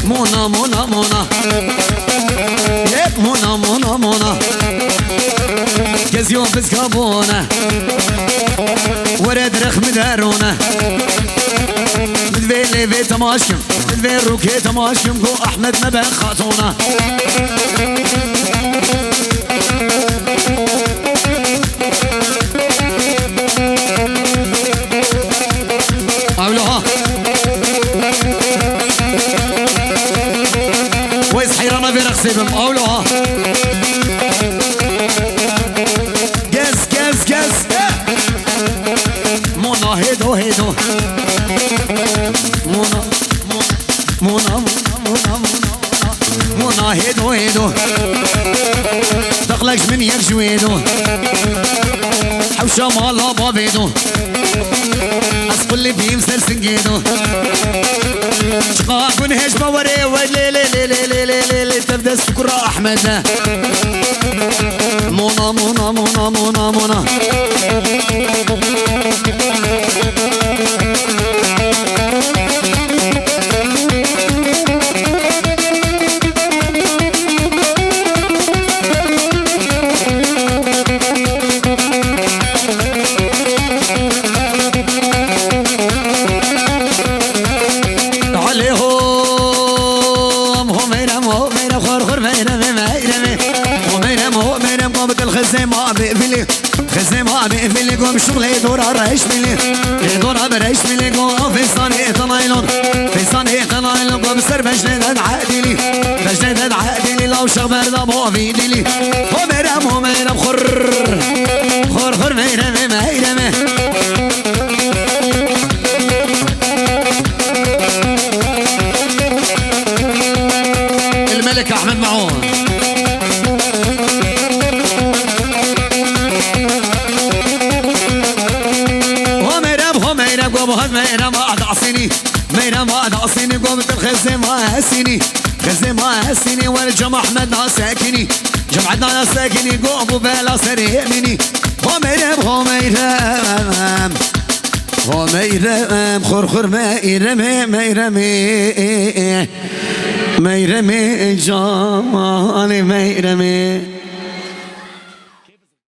مونا مونا مونا يب مونا مونا مونا كزيون بسكابونا ورد رخم دارونا مدفيلي في تماشكم مدفيل روكي تماشكم كو احمد مبان خاتونا اولوها ويس حيرانا في رقصي بم اولوها جز جز جز مونا هيدو هيدو مونا مونا مونا مونا مونا مونا هيدو هيدو دخلك من يك جويدو حوشة مالا بابيدو أسقل لي بيم سلسنجيدو شقاق ونهج بوري ولي لي لي لي لي لي لي لي تبدأ سكرة أحمد مونا مونا مونا مونا مونا خزيمة بقفلي قوم شغلي دورة ريش ملي دورة بريش ملي قوم في صاني طلايلون في صاني طلايلون قوم سر بجلد عادلي بجلد عادلي لو شغبر ضبو في دلي هو ميرم خر خر خر ميرم الملك أحمد معون قوم هاد ميرا ما أدعصيني ميرا ما أدعصيني قومت الخزي ما هسيني خزي ما هسيني والجمع أحمد ناساكني جمعتنا ناساكني قوم بلا سريع مني وميرم خرخر ميرمي جمالي ميرمي